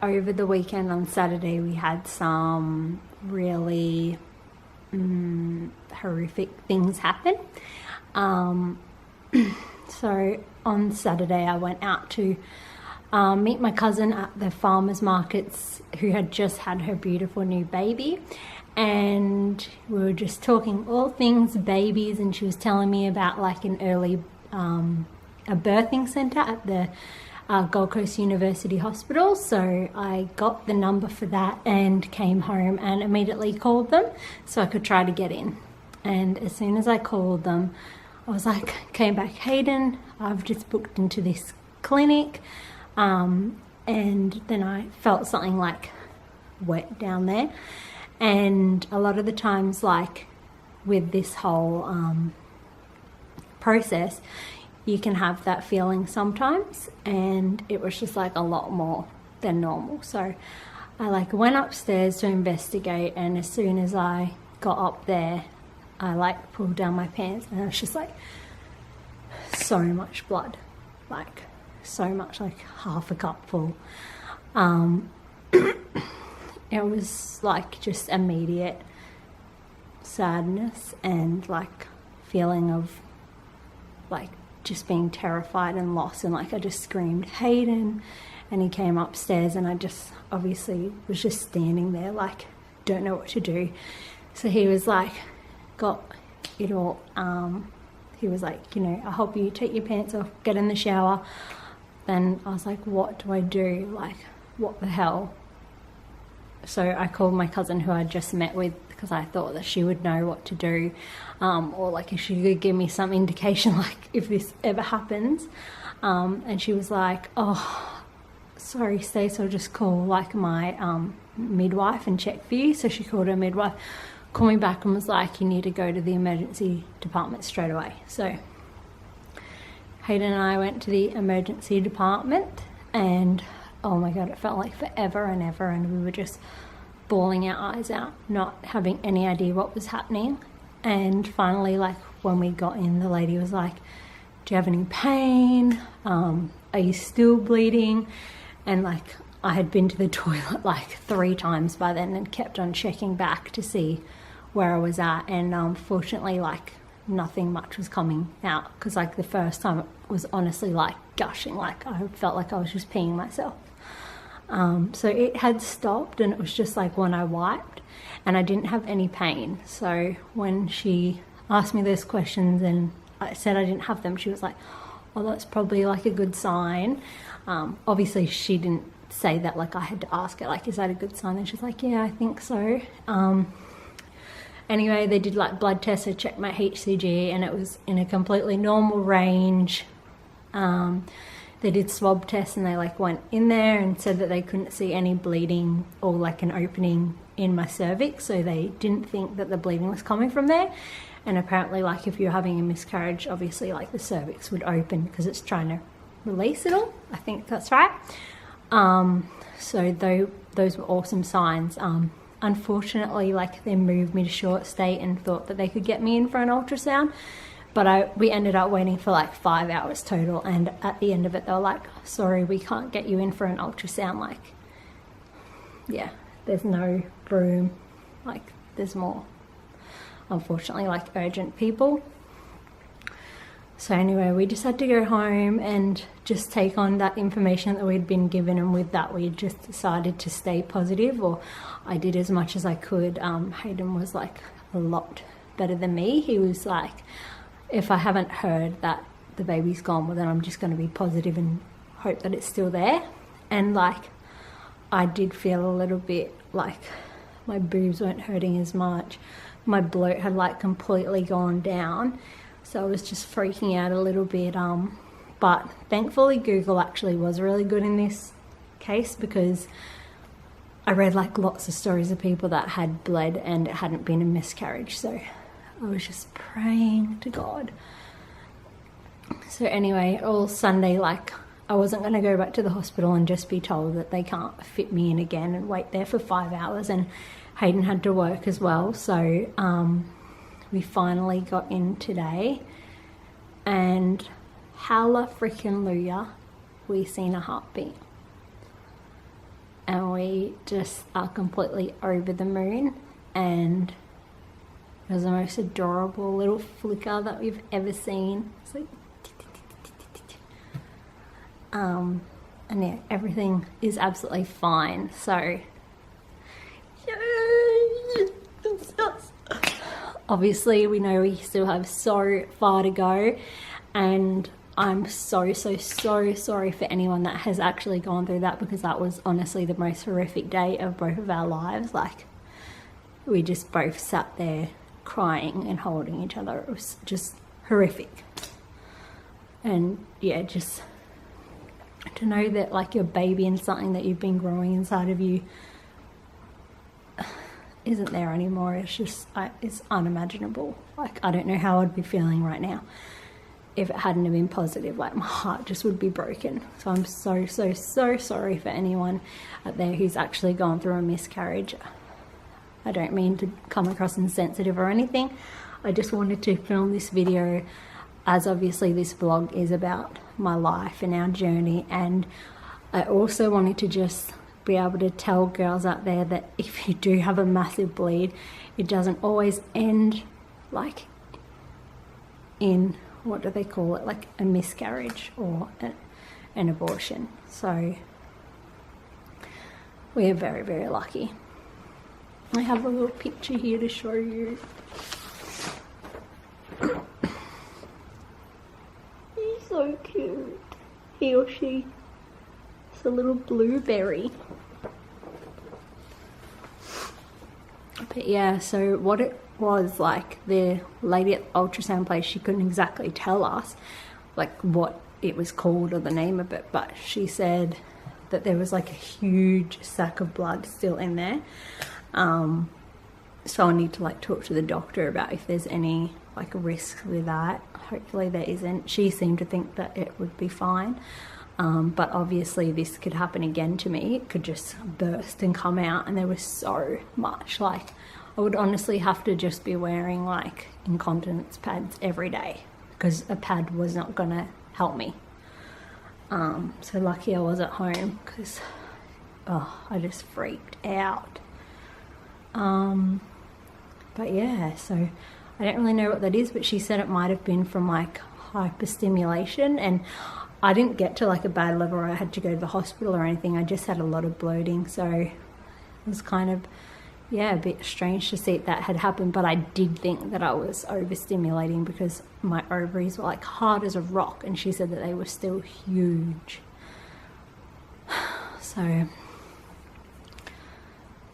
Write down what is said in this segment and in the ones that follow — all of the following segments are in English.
over the weekend on Saturday we had some really horrific things happen. So on Saturday I went out to meet my cousin at the farmers markets, who had just had her beautiful new baby, and we were just talking all things babies, and she was telling me about like an early a birthing centre at the Gold Coast University Hospital. So I got the number for that and came home and immediately called them so I could try to get in. And as soon as I called them, I was like, came back, Hayden, I've just booked into this clinic. And then I felt something like wet down there. And a lot of the times, like with this whole process, you can have that feeling sometimes, and it was just like a lot more than normal. So I like went upstairs to investigate, and as soon as I got up there, I like pulled down my pants, and it was just like so much blood, like so much, like half a cup full. It was like just immediate sadness and like feeling of like just being terrified and lost, and like I just screamed Hayden, and he came upstairs, and I just obviously was just standing there like don't know what to do. So he was like, got it all, he was like, you know, I'll help you take your pants off, get in the shower. Then I was like, what do I do? Like, what the hell? So I called my cousin who I just met with, because I thought that she would know what to do, or like if she could give me some indication like if this ever happens. And she was like, oh, sorry Stace, I'll just call like my midwife and check for you. So she called her midwife, called me back and was like, you need to go to the emergency department straight away. So Hayden and I went to the emergency department, and oh my god, it felt like forever and ever, and we were just bawling our eyes out, not having any idea what was happening. And finally, like when we got in, the lady was like, do you have any pain? Are you still bleeding? And like I had been to the toilet like 3 times by then and kept on checking back to see where I was at, and fortunately like nothing much was coming out, because like the first time it was honestly like gushing, like I felt like I was just peeing myself. So it had stopped, and it was just like when I wiped, and I didn't have any pain. So when she asked me those questions and I said I didn't have them, she was like, oh, that's probably like a good sign. Obviously she didn't say that, like I had to ask her like, is that a good sign? And she's like, yeah, I think so. Anyway, they did like blood tests, I checked my HCG, and it was in a completely normal range. They did swab tests, and they like went in there and said that they couldn't see any bleeding or like an opening in my cervix, so they didn't think that the bleeding was coming from there. And apparently like if you're having a miscarriage, obviously like the cervix would open because it's trying to release it all. I think that's right. So those were awesome signs. Unfortunately, like they moved me to short stay and thought that they could get me in for an ultrasound, but we ended up waiting for like 5 hours total, and at the end of it they were like, sorry, we can't get you in for an ultrasound. Like, yeah, there's no room, like there's more, unfortunately, like urgent people. So anyway, we just had to go home and just take on that information that we'd been given, and with that we just decided to stay positive, or I did as much as I could. Hayden was like a lot better than me. He was like, if I haven't heard that the baby's gone, well then I'm just going to be positive and hope that it's still there. And like I did feel a little bit like my boobs weren't hurting as much. My bloat had like completely gone down. So I was just freaking out a little bit. But thankfully Google actually was really good in this case, because I read like lots of stories of people that had bled and it hadn't been a miscarriage. So I was just praying to God. So anyway, all Sunday, like I wasn't going to go back to the hospital and just be told that they can't fit me in again and wait there for 5 hours. And Hayden had to work as well. So we finally got in today, and hallelujah, we seen a heartbeat. And we just are completely over the moon, and it was the most adorable little flicker that we've ever seen. It's like, and yeah, everything is absolutely fine. So, yay! Obviously, we know we still have so far to go, and I'm so sorry for anyone that has actually gone through that, because that was honestly the most horrific day of both of our lives. Like, we just both sat there crying and holding each other. It was just horrific. And yeah, just to know that like your baby and something that you've been growing inside of you isn't there anymore, it's just, it's unimaginable. Like, I don't know how I'd be feeling right now if it hadn't have been positive. Like, my heart just would be broken. So I'm so sorry for anyone out there who's actually gone through a miscarriage. I don't mean to come across insensitive or anything. I just wanted to film this video, as obviously this vlog is about my life and our journey, and I also wanted to just be able to tell girls out there that if you do have a massive bleed, it doesn't always end like in, what do they call it, like a miscarriage or an abortion. So we are very lucky. I have a little picture here to show you. He's so cute. He or she. It's a little blueberry. But yeah, so what it was, like, the lady at the ultrasound place, she couldn't exactly tell us like what it was called or the name of it, but she said that there was like a huge sack of blood still in there. So I need to like talk to the doctor about if there's any like risk with that. Hopefully there isn't. She seemed to think that it would be fine. But obviously this could happen again to me. It could just burst and come out, and there was so much. Like, I would honestly have to just be wearing like incontinence pads every day, because a pad was not gonna help me. So lucky I was at home, because I just freaked out. But yeah, so I don't really know what that is, but she said it might have been from like hyperstimulation, and I didn't get to like a bad level where I had to go to the hospital or anything. I just had a lot of bloating, so it was kind of, yeah, a bit strange to see that had happened. But I did think that I was overstimulating, because my ovaries were like hard as a rock, and she said that they were still huge. So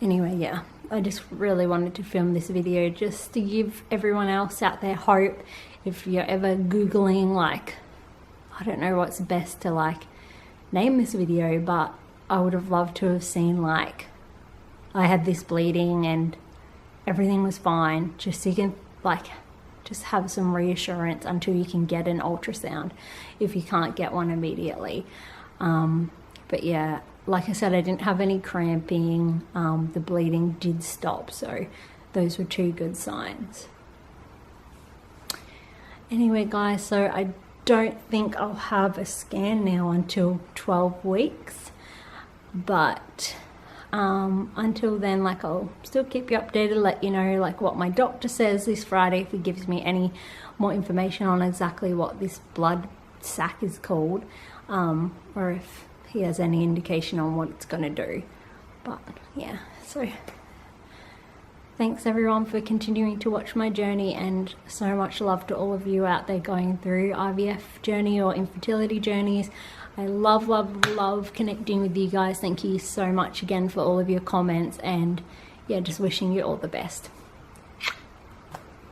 anyway, yeah, I just really wanted to film this video just to give everyone else out there hope. If you're ever Googling, like, I don't know what's best to like name this video, but I would have loved to have seen like, I had this bleeding and everything was fine, just so you can like just have some reassurance until you can get an ultrasound if you can't get one immediately. But yeah, like I said, I didn't have any cramping. The bleeding did stop, so those were two good signs. Anyway guys, so I don't think I'll have a scan now until 12 weeks, but until then, like, I'll still keep you updated, let you know like what my doctor says this Friday, if he gives me any more information on exactly what this blood sac is called, or if he has any indication on what it's going to do. But yeah, so thanks everyone for continuing to watch my journey, and so much love to all of you out there going through IVF journey or infertility journeys. I love connecting with you guys. Thank you so much again for all of your comments, and yeah, just wishing you all the best.